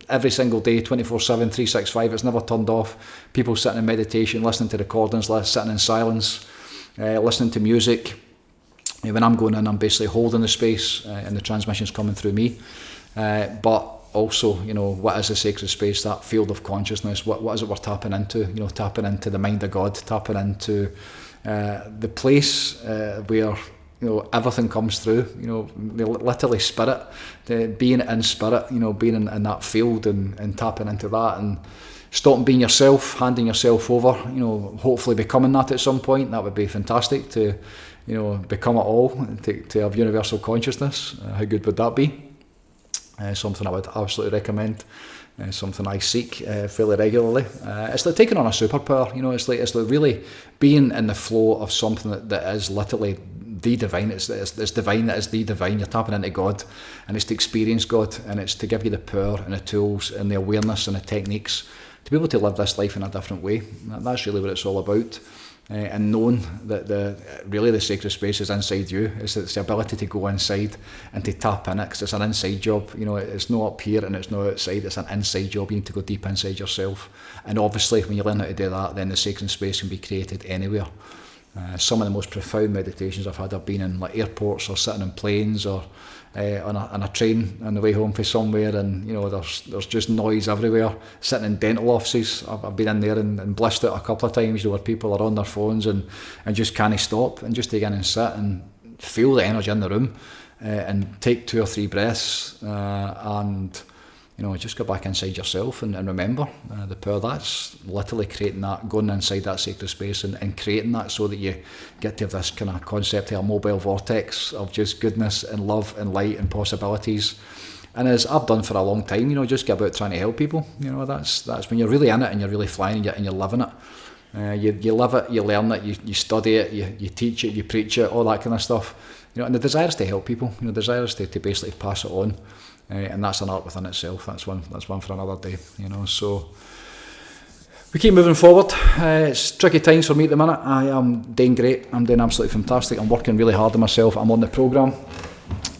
every single day, 24/7, 365. It's never turned off. People sitting in meditation, listening to recordings, sitting in silence, listening to music. When I'm going in, I'm basically holding the space and the transmission's coming through me. But also, what is a sacred space, that field of consciousness? What is it we're tapping into? Tapping into the mind of God, tapping into the place where everything comes through. Literally spirit, being in spirit. Being in that field and tapping into that and stopping being yourself, handing yourself over. Hopefully becoming that at some point. That would be fantastic to become it all, to have universal consciousness. How good would that be? Something I would absolutely recommend, something I seek fairly regularly. It's like taking on a superpower, it's like really being in the flow of something that is literally the divine. It's divine, that is the divine. You're tapping into God, and it's to experience God, and it's to give you the power and the tools and the awareness and the techniques to be able to live this life in a different way. That's really what it's all about. And knowing that the sacred space is inside you. It's the ability to go inside and to tap in it, because it's an inside job. It's not up here and it's not outside. It's an inside job. You need to go deep inside yourself. And obviously, when you learn how to do that, then the sacred space can be created anywhere. Some of the most profound meditations I've had have been in like airports, or sitting in planes, or on a train on the way home from somewhere, and there's just noise everywhere. Sitting in dental offices, I've been in there and blissed out a couple of times, where people are on their phones and just can't stop, and just take in and sit and feel the energy in the room, and take 2 or 3 breaths, and just go back inside yourself and remember the power that's literally creating that, going inside that sacred space and creating that, so that you get to have this kind of concept of a mobile vortex of just goodness and love and light and possibilities. And as I've done for a long time, just get about trying to help people. That's when you're really in it and you're really flying and you're living it. You live it, you learn it, you study it, you teach it, you preach it, all that kind of stuff. And the desire is to help people. The desire is to basically pass it on. And that's an art within itself. That's one for another day. So we keep moving forward. It's tricky times for me at the minute. I am doing great. I'm doing absolutely fantastic. I'm working really hard on myself. I'm on the programme.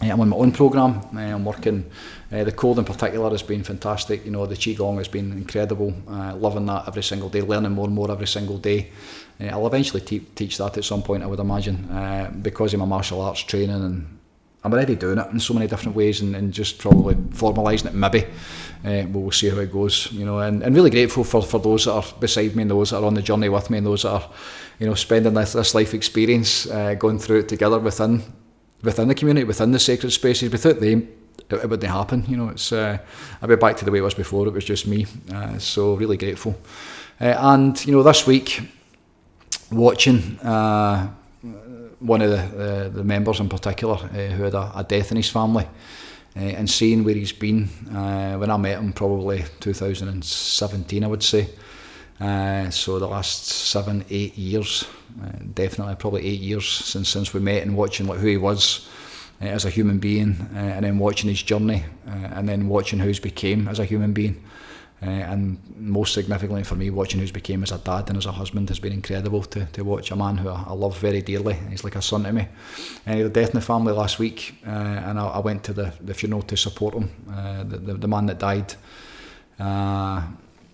I'm on my own programme. I'm working. The cold in particular has been fantastic. The Qigong has been incredible. Loving that every single day. Learning more and more every single day. I'll eventually teach that at some point, I would imagine, because of my martial arts training, and I'm already doing it in so many different ways, and just probably formalising it maybe. We'll see how it goes, and really grateful for those that are beside me, and those that are on the journey with me, and those that are, spending this life experience, going through it together within the community, within the sacred spaces. Without them, it wouldn't happen. It's I'll be back to the way it was before. It was just me. So really grateful. And this week, watching one of the members in particular who had a death in his family, and seeing where he's been. When I met him, probably 2017, I would say. So the last 7-8 years, definitely probably 8 years since we met, and watching who he was as a human being, and then watching his journey, and then watching who he's became as a human being. And most significantly for me, watching who's became as a dad and as a husband has been incredible to watch. A man who I love very dearly. He's like a son to me. And he had a death in the family last week, and I went to the funeral to support him. The man that died,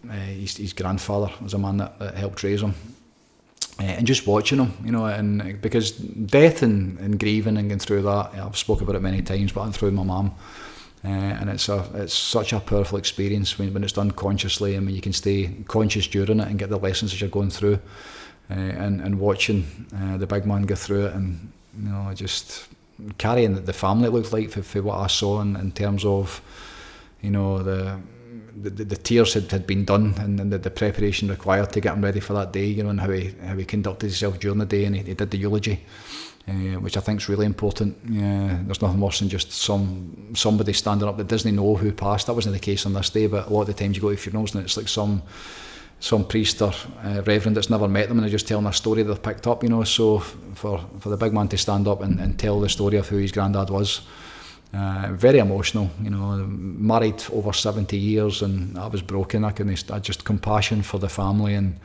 his grandfather was a man that helped raise him. And just watching him, and because death and grieving and going through that, I've spoken about it many times, but I'm through my mum. And it's such a powerful experience when it's done consciously, and when you can stay conscious during it and get the lessons as you're going through, and watching the big man go through it, and just carrying the family it looked like for what I saw in terms of the tears had been done, and the preparation required to get him ready for that day, and how he conducted himself during the day, and he did the eulogy. Which I think is really important. There's nothing worse than just somebody standing up that doesn't know who passed. That wasn't the case on this day, but a lot of the times you go to funerals and it's like some priest or reverend that's never met them, and they're just telling a story they've picked up. So for the big man to stand up and tell the story of who his granddad was, Very emotional, married over 70 years, and I was broken. I just compassion for the family, and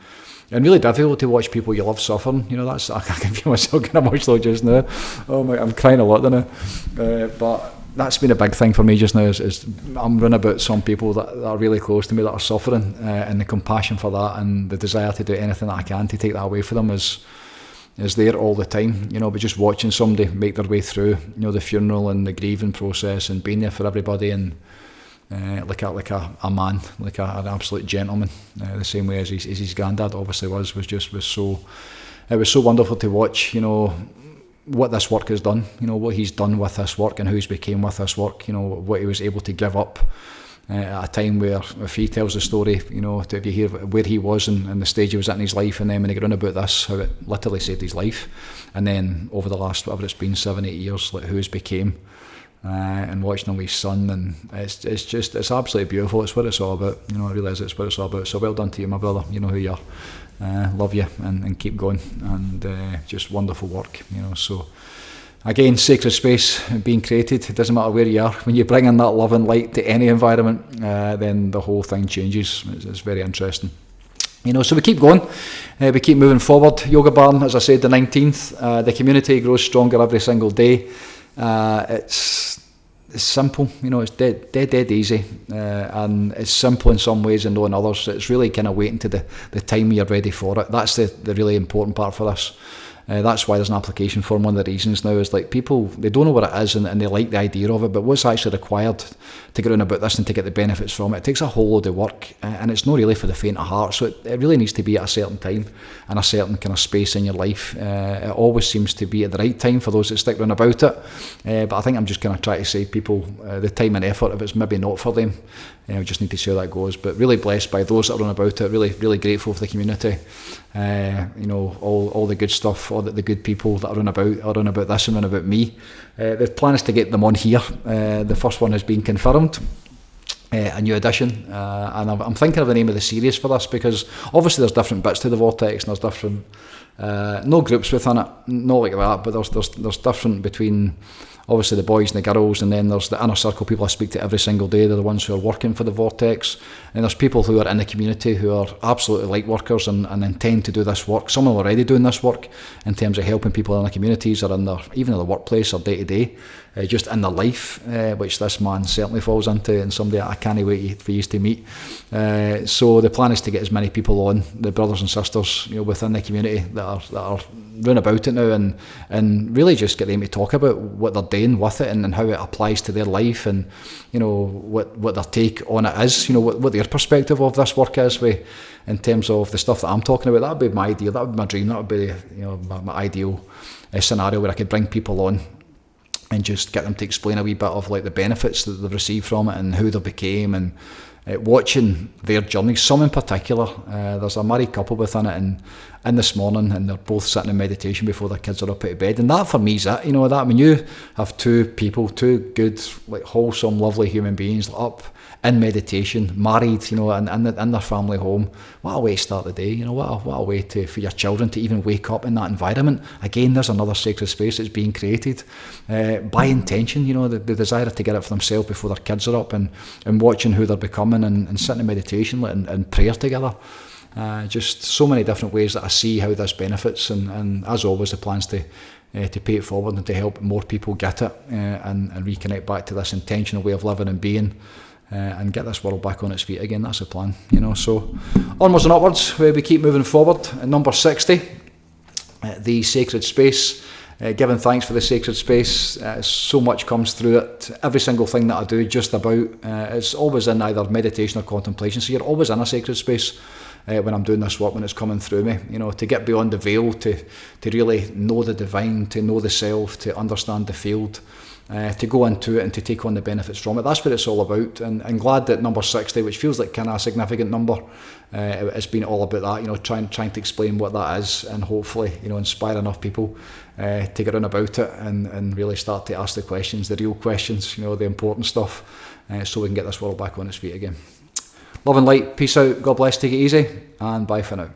really difficult to watch people you love suffering. That's, I can feel myself getting emotional just now. Oh my, I'm crying a lot now. But that's been a big thing for me just now. Is I'm running about some people that are really close to me that are suffering, and the compassion for that, and the desire to do anything that I can to take that away from them is there all the time, but just watching somebody make their way through, the funeral and the grieving process, and being there for everybody, and like a man, like an absolute gentleman, the same way as his granddad obviously was so. It was so wonderful to watch, what this work has done, what he's done with this work, and who he's became with this work, what he was able to give up. At a time where, if he tells the story, if you hear where he was and the stage he was at in his life, and then when he got on about this, how it literally saved his life, and then over the last, whatever it's been, 7-8 years, like who he's became, and watching him with his son, and it's absolutely beautiful. It's what it's all about, I realise it's what it's all about. So well done to you, my brother. You know who you are. Love you, and keep going, and just wonderful work, so. Again, sacred space being created. It doesn't matter where you are. When you bring in that love and light to any environment, then the whole thing changes. It's very interesting. So we keep going. We keep moving forward. Yoga Barn, as I said, the 19th. The community grows stronger every single day. It's simple. It's dead easy. And it's simple in some ways and not in others. It's really kind of waiting to the time you're ready for it. That's the really important part for us. That's why there's an application form. One of the reasons now is like people, they don't know what it is, and they like the idea of it, but what's actually required to get on about this and to get the benefits from it, it takes a whole load of work, and it's not really for the faint of heart. So it really needs to be at a certain time and a certain kind of space in your life. It always seems to be at the right time for those that stick around about it, but I think I'm just going to try to save people the time and effort if it's maybe not for them. We just need to see how that goes, but really blessed by those that are on about it. Really grateful for the community. All the good stuff, all the good people that are on about this and on about me. The plan is to get them on here. The first one has been confirmed, a new edition, and I'm thinking of the name of the series for this, because obviously there's different bits to the Vortex, and there's different no groups within it, not like that, but there's different between obviously the boys and the girls, and then there's the inner circle people I speak to every single day. They're the ones who are working for the Vortex, and there's people who are in the community who are absolutely light workers and intend to do this work. Some are already doing this work in terms of helping people in the communities or even in the workplace or day to day, just in their life, which this man certainly falls into, and somebody I can't wait for you to meet. So the plan is to get as many people on, the brothers and sisters within the community that are round about it now, and really just get them to talk about what they're doing with it and how it applies to their life, and what their take on it is, what their perspective of this work is, in terms of the stuff that I'm talking about. That would be my ideal, that would be my dream, that would be my ideal scenario, where I could bring people on and just get them to explain a wee bit of like the benefits that they've received from it and who they became, and watching their journey. Some in particular, there's a married couple within it, and this morning, and they're both sitting in meditation before their kids are up out of bed, and that for me is it. That when you have two good, like wholesome, lovely human beings up in meditation, married, in their family home, what a way to start the day. What a way for your children to even wake up in that environment. Again, there's another sacred space that's being created by intention. The desire to get it for themselves before their kids are up, and watching who they're becoming, and sitting in meditation and prayer together. Just so many different ways that I see how this benefits, and as always, the plans to pay it forward and to help more people get it, and reconnect back to this intentional way of living and being, and get this world back on its feet again. That's the plan, so onwards and upwards, where we keep moving forward. Number 60, the sacred space. Giving thanks for the sacred space. So much comes through it. Every single thing that I do, just about, it's always in either meditation or contemplation. So you're always in a sacred space when I'm doing this work, when it's coming through me. To get beyond the veil, to really know the divine, to know the self, to understand the field, to go into it and to take on the benefits from it. That's what it's all about. And I'm glad that number 60, which feels like kind of a significant number, it's been all about that, trying to explain what that is, and hopefully, inspire enough people to get on about it, and really start to ask the questions, the real questions, the important stuff, so we can get this world back on its feet again. Love and light, peace out, God bless, take it easy, and bye for now.